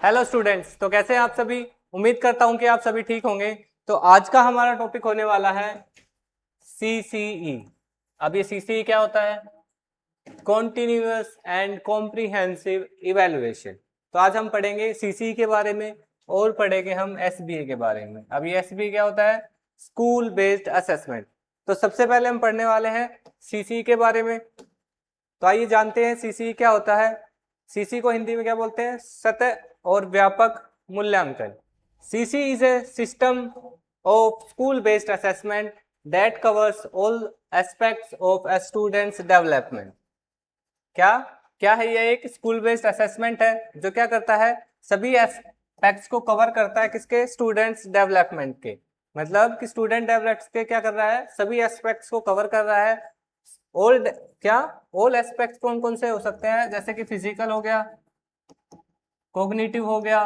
Hello students, तो कैसे हैं आप सभी। उम्मीद करता हूं कि आप सभी ठीक होंगे। तो आज का हमारा टॉपिक होने वाला है सीसीई। अब ये सीसीई क्या होता है? Continuous and comprehensive evaluation. तो आज हम पढ़ेंगे सीसीई के बारे में और पढ़ेंगे हम एसबीए के बारे में। अब ये एसबीए क्या होता है? School based assessment. तो सबसे पहले हम पढ़ने वाले हैं सीसीई के बारे में। तो आइए जानते हैं सीसीई क्या होता है। सीसी को हिंदी में क्या बोलते हैं? सतत और व्यापक मूल्यांकन। CC is a system of school based assessment that covers all aspects of A students development. क्या क्या है? ये एक स्कूल बेस्ड असेसमेंट है जो क्या करता है? सभी एस्पेक्ट्स को कवर करता है। किसके? स्टूडेंट्स डेवलपमेंट के। मतलब कि स्टूडेंट डेवलपमेंट के क्या कर रहा है? सभी एस्पेक्ट्स को कवर कर रहा है। ऑल क्या? ऑल एस्पेक्ट्स कौन कौन से हो सकते हैं? जैसे कि फिजिकल हो गया, कॉग्निटिव हो गया,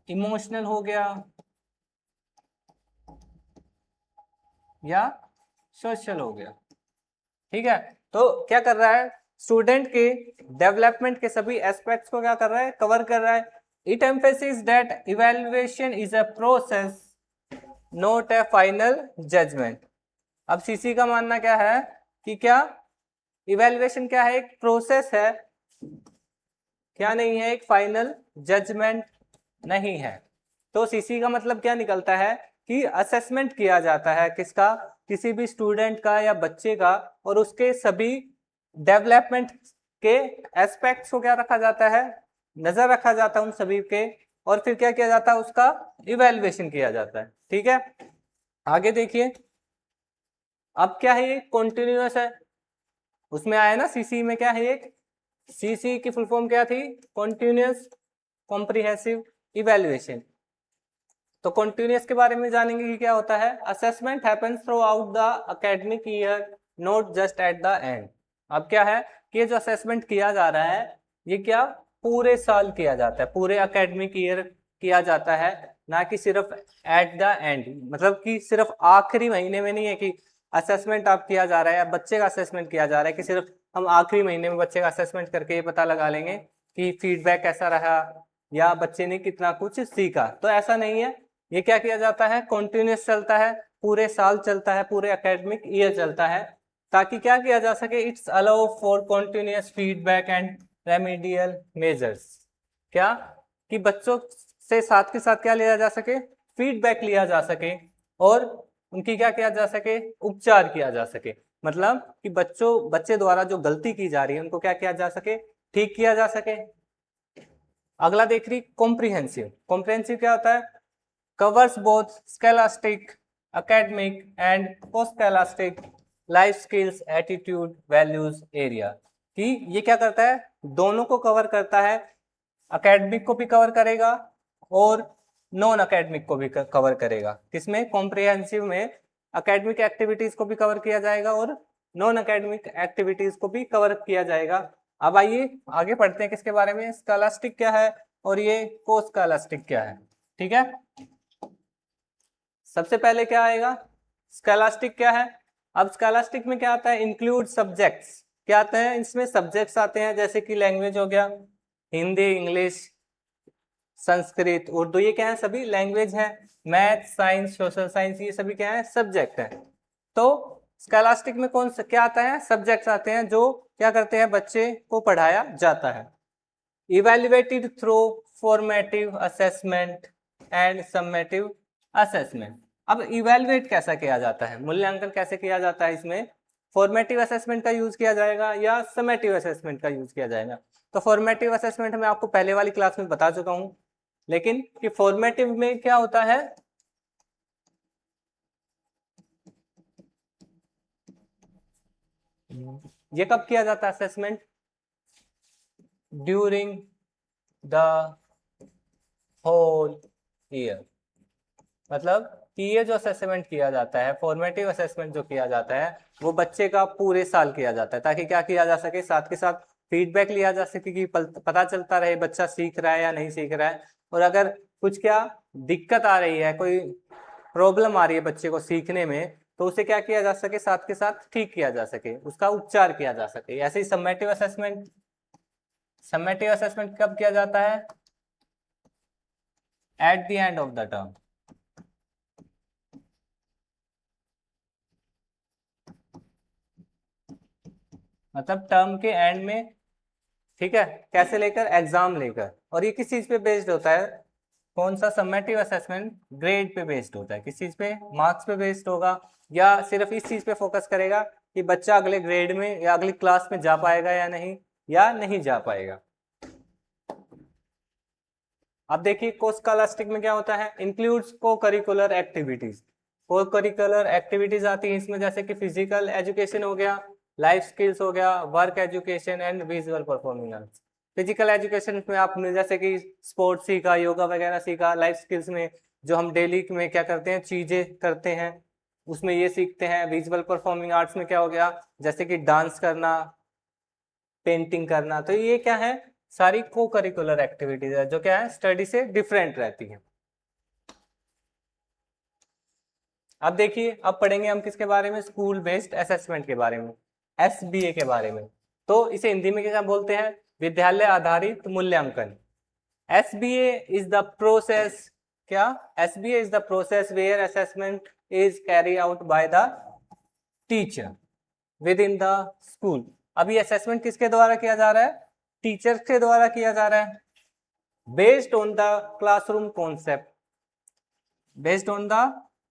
इमोशनल हो गया या सोशल हो गया। ठीक है। तो क्या कर रहा है? स्टूडेंट के डेवलपमेंट के सभी एस्पेक्ट्स को क्या कर रहा है? कवर कर रहा है। It emphasis that evaluation is a process not a final judgement. अब सीसी का मानना क्या है कि क्या इवैल्यूएशन क्या है? एक प्रोसेस है, क्या नहीं है? एक फाइनल जजमेंट नहीं है। तो सीसी का मतलब क्या निकलता है कि असेसमेंट किया जाता है किसका? किसी भी स्टूडेंट का या बच्चे का, और उसके सभी डेवलपमेंट के एस्पेक्ट्स को क्या रखा जाता है? नजर रखा जाता है उन सभी के, और फिर क्या किया जाता है? उसका इवैल्यूएशन किया जाता है। ठीक है, आगे देखिए। अब क्या है? ये कॉन्टिन्यूअस है। उसमें आया ना सीसी में क्या है? एक सीसी की फुल फॉर्म क्या थी? Continuous comprehensive evaluation. तो कॉन्टिन्यूअस के बारे में जानेंगे कि क्या होता है। Assessment happens through out the academic year, not just at the end. अब क्या है कि ये जो असेसमेंट किया जा रहा है, ये क्या पूरे साल किया जाता है, पूरे एकेडमिक ईयर किया जाता है, ना कि सिर्फ एट द एंड। मतलब कि सिर्फ आखिरी महीने में नहीं है कि असेसमेंट आप किया जा रहा है या बच्चे का असेसमेंट किया जा रहा है कि सिर्फ हम आखिरी महीने में बच्चे का असेसमेंट करके ये पता लगा लेंगे कि फीडबैक कैसा रहा या बच्चे ने कितना कुछ सीखा। तो ऐसा नहीं है। ये क्या किया जाता है? कॉन्टिन्यूस चलता है, पूरे साल चलता है, पूरे एकेडमिक ईयर चलता है, ताकि क्या किया जा सके? It's allow for continuous feedback and remedial measures. क्या कि बच्चों से साथ के साथ क्या लिया जा सके? फीडबैक लिया जा सके, और उनकी क्या किया जा सके? उपचार किया जा सके। मतलब कि बच्चे द्वारा जो गलती की जा रही है उनको क्या किया जा सके? ठीक किया जा सके। अगला देख रही कॉम्प्रिहेंसिव। कॉम्प्रिहेंसिव क्या होता है? covers both scholastic, academic and post-scholastic life skills, attitude, values area। कि ये क्या करता है? दोनों को कवर करता है। अकेडमिक को भी कवर करेगा और नॉन अकेडमिक को भी कवर करेगा। किसमें? कॉम्प्रिहेंसिव में अकेडमिक एक्टिविटीज को भी कवर किया जाएगा और नॉन अकेडमिक एक्टिविटीज को भी कवर किया जाएगा। अब आइए आगे पढ़ते हैं किसके बारे में। स्कॉलास्टिक क्या है और ये पोस्ट स्कॉलास्टिक क्या है। ठीक है, सबसे पहले क्या आएगा? स्कॉलास्टिक क्या है? अब स्कॉलास्टिक में क्या आता है? Include subjects. क्या आते हैं इसमें? सब्जेक्ट्स आते हैं, जैसे कि लैंग्वेज हो गया, हिंदी, इंग्लिश, संस्कृत, उर्दू। ये क्या है? सभी लैंग्वेज है। मैथ, साइंस, सोशल साइंस, ये सभी क्या है? सब्जेक्ट है। तो स्कॉलास्टिक में कौन सा क्या आता है? सब्जेक्ट्स आते हैं जो क्या करते हैं? बच्चे को पढ़ाया जाता है। Evaluated through formative assessment and summative assessment. अब इवेल्युएट कैसा किया जाता है? मूल्यांकन कैसे किया जाता है? इसमें फॉर्मेटिव असेसमेंट का यूज किया जाएगा या समेटिव असेसमेंट का यूज किया जाएगा? तो फॉर्मेटिव असेसमेंट मैं आपको पहले वाली क्लास में बता चुका हूं, लेकिन कि फॉर्मेटिव में क्या होता है? ये कब किया जाता है assessment? During the whole year. मतलब कि ये जो असेसमेंट किया जाता है, फॉर्मेटिव असेसमेंट जो किया जाता है, वो बच्चे का पूरे साल किया जाता है, ताकि क्या किया जा सके? साथ के साथ फीडबैक लिया जा सके कि पता चलता रहे बच्चा सीख रहा है या नहीं सीख रहा है। और अगर कुछ क्या दिक्कत आ रही है, कोई प्रॉब्लम आ रही है बच्चे को सीखने में, तो उसे क्या किया जा सके? साथ के साथ ठीक किया जा सके, उसका उपचार किया जा सके। ऐसे ही समेटिव असेसमेंट समेटिव असेसमेंट कब किया जाता है? At the end of the term. मतलब टर्म के एंड में, ठीक है, कैसे लेकर? एग्जाम लेकर। और ये किस चीज पे बेस्ड होता है? कौन सा summative assessment? Grade pay based होता है। किस चीज पे? मार्क्स पे बेस्ड होगा, या सिर्फ इस चीज पे फोकस करेगा कि बच्चा अगले ग्रेड में या अगली क्लास में जा पाएगा या नहीं जा पाएगा। अब देखिए को स्कॉलास्टिक में क्या होता है? इंक्लूड्स को करिकुलर एक्टिविटीज। को करिकुलर एक्टिविटीज आती है इसमें, जैसे कि फिजिकल एजुकेशन हो गया, लाइफ स्किल्स हो गया, work education and visual performing arts. Physical education में आपने जैसे कि स्पोर्ट्स सीखा, योगा वगैरह सीखा। लाइफ स्किल्स में जो हम डेली में क्या करते हैं, चीजें करते हैं, उसमें ये सीखते हैं। विजुअल परफॉर्मिंग आर्ट्स में क्या हो गया? जैसे कि डांस करना, पेंटिंग करना। तो ये क्या है? सारी को करिकुलर एक्टिविटीज है जो क्या है, स्टडी से डिफरेंट रहती है। अब देखिए, अब पढ़ेंगे हम किसके बारे में? स्कूल बेस्ड असेसमेंट के बारे में, एसबीए के बारे में। तो इसे हिंदी में क्या बोलते हैं? विद्यालय आधारित मूल्यांकन। एसबीए इज द प्रोसेस, क्या? SBA is the process where assessment is carry out by the teacher within the school. अब ये असेसमेंट किसके द्वारा किया जा रहा है? टीचर के द्वारा किया जा रहा है, based on the classroom concept, based on the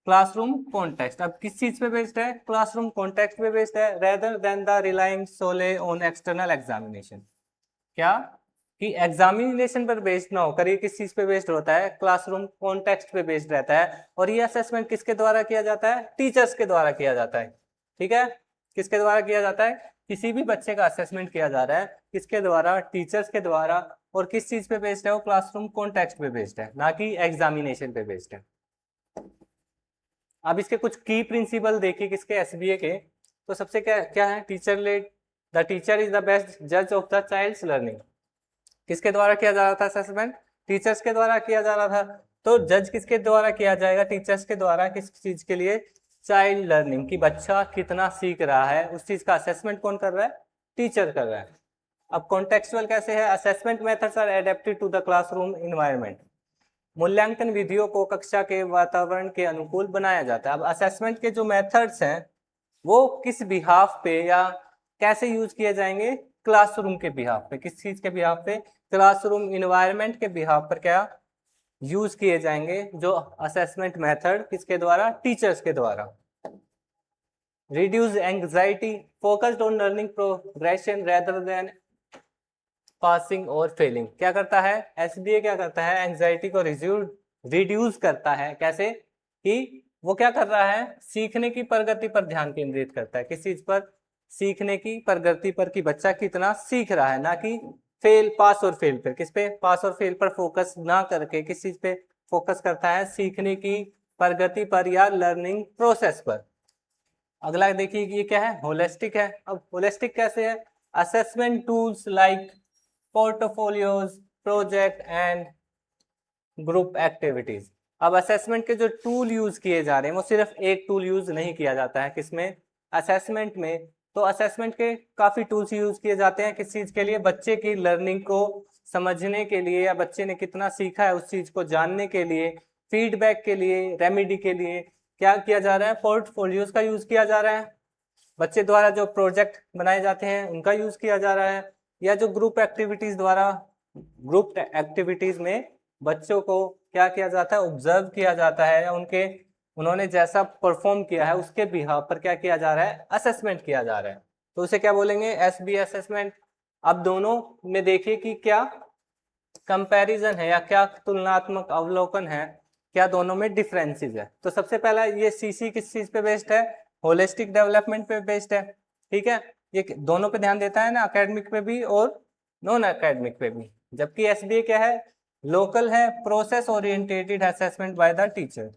classroom context. अब किस चीज पे बेस्ड है? क्लासरूम कॉन्टेक्स्ट पे बेस्ड है, rather than the relying Sole on external examination. क्या? कि एग्जामिनेशन पर बेस्ड ना होकर ये किस चीज पे बेस्ड होता है? क्लासरूम कॉन्टेक्स्ट पे बेस्ड रहता है। और ये असेसमेंट किसके द्वारा किया जाता है? टीचर्स के द्वारा किया जाता है। ठीक है, किसके द्वारा किया जाता है? किसी भी बच्चे का असेसमेंट किया जा रहा है किसके द्वारा? टीचर्स के द्वारा। और किस चीज पे बेस्ड है? वो क्लासरूम कॉन्टेक्स्ट पे बेस्ड है, ना कि एग्जामिनेशन पे बेस्ड है। अब इसके कुछ की प्रिंसिपल देखिए किसके, एसबीए के। तो सबसे क्या क्या है? Teacher led. The teacher is the best जज ऑफ द चाइल्ड्स लर्निंग। किसके द्वारा किया जा रहा था असेसमेंट? टीचर्स के द्वारा किया जा रहा था। तो जज किसके द्वारा किया जाएगा? टीचर्स के द्वारा। किस चीज के लिए? चाइल्ड लर्निंग, कि बच्चा कितना सीख रहा है, उस चीज का असेसमेंट कौन कर रहा है? टीचर कर रहा है। अब कॉन्टेक्चुअल कैसे है? Assessment methods are adapted to the classroom environment. मूल्यांकन विधियों को कक्षा के वातावरण के अनुकूल बनाया जाता है। अब असेसमेंट के जो मेथड्स हैं वो किस बिहाफ पे या कैसे यूज किए जाएंगे? क्लासरूम के बिहाफ पे। किस चीज के बिहाफ पे? क्लासरूम इन्वायरमेंट के बिहाफ पर क्या यूज किए जाएंगे जो असेसमेंट मेथड? किसके द्वारा? टीचर्स के द्वारा। Reduce anxiety, focused on learning progression rather than passing और फेलिंग। क्या करता है एसबीए? क्या करता है? एंजाइटी को रिड्यूस करता है। कैसे? कि वो क्या कर रहा है? सीखने की प्रगति पर ध्यान केंद्रित करता है। किस चीज पर? सीखने की प्रगति पर, कि बच्चा कितना सीख रहा है, ना कि पास और फेल पर। किस पे? पास और फेल पर फोकस ना करके किस चीज पे फोकस करता है? सीखने की प्रगति पर या लर्निंग प्रोसेस पर। अगला देखिए ये क्या है? होलिस्टिक है। अब होलिस्टिक कैसे है? Assessment tools like portfolios, project and group activities. अब असेसमेंट के जो टूल यूज किए जा रहे हैं वो सिर्फ एक टूल यूज नहीं किया जाता है। किसमें? असेसमेंट में। तो असेसमेंट के काफी टूल्स यूज किए जाते हैं। किस चीज के लिए? बच्चे की लर्निंग को समझने के लिए, या बच्चे ने कितना सीखा है उस चीज को जानने के लिए, फीडबैक के लिए, रेमेडी के लिए। क्या किया जा रहा है? पोर्टफोलियोज का यूज किया जा रहा है। बच्चे द्वारा जो प्रोजेक्ट बनाए जाते हैं उनका यूज किया जा रहा है। या जो ग्रुप एक्टिविटीज द्वारा, ग्रुप एक्टिविटीज में बच्चों को क्या किया जाता है? ऑब्जर्व किया जाता है, या उन्होंने जैसा परफॉर्म किया है उसके बिहाफ पर क्या किया जा रहा है? असेसमेंट किया जा रहा है। तो उसे क्या बोलेंगे? SB assessment. अब दोनों में देखिए कि क्या कंपैरिजन है या क्या तुलनात्मक अवलोकन है, क्या दोनों में डिफरेंसेस है। तो सबसे पहला ये सीसी किस चीज पे बेस्ड है? होलिस्टिक डेवलपमेंट पे बेस्ड है। ठीक है, ये दोनों पे ध्यान देता है ना, एकेडमिक पे भी और नॉन एकेडमिक पे भी। जबकि एसबीए क्या है? लोकल है, process orientated assessment bye the teacher.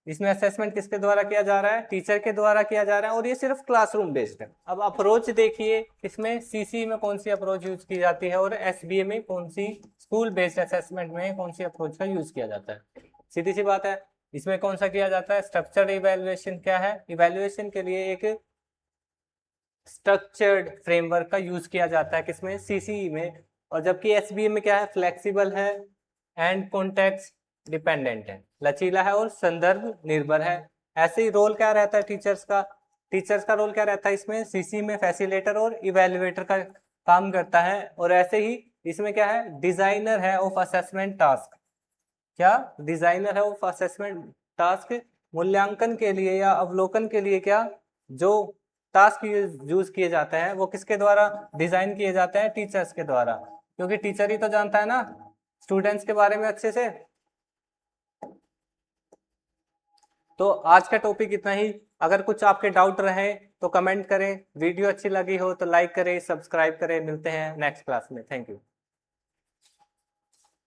इसमें असेसमेंट किसके द्वारा किया जा रहा है? टीचर के द्वारा किया जा रहा है, और ये सिर्फ क्लासरूम बेस्ड है। अब अप्रोच देखिए, इसमें सीसी में कौन सी अप्रोच यूज की जाती है और एसबीए में कौन सी, स्कूल बेस्ड असेसमेंट में कौन सी अप्रोच का यूज किया जाता है। सीधी सी बात है, इसमें कौन सा किया जाता है? Structured evaluation. क्या है? इवैल्यूएशन के लिए एक स्ट्रक्चर्ड फ्रेमवर्क का यूज किया जाता है। किसमें? सीसी में। और जबकि एसबीए में क्या है, फ्लेक्सिबल है एंड कॉन्टेक्स्ट डिपेंडेंट है, लचीला है और संदर्भ निर्भर है। ऐसे ही रोल क्या रहता है टीचर्स का, टीचर्स का रोल क्या रहता है इसमें, सीसी में फैसिलिटेटर और इवेल्युएटर का काम करता है। और ऐसे ही इसमें क्या है, डिजाइनर है ऑफ असेसमेंट टास्क, क्या डिजाइनर है ऑफ असेसमेंट टास्क, मूल्यांकन के लिए या अवलोकन के लिए क्या जो टास्क यूज किए जाते हैं वो किसके द्वारा डिजाइन किए जाते हैं, टीचर्स के द्वारा, क्योंकि टीचर ही तो जानता है ना स्टूडेंट्स के बारे में अच्छे से। तो आज का टॉपिक इतना ही। अगर कुछ आपके डाउट रहे तो कमेंट करें, वीडियो अच्छी लगी हो तो लाइक करें, सब्सक्राइब करें। मिलते हैं नेक्स्ट क्लास में। Thank you.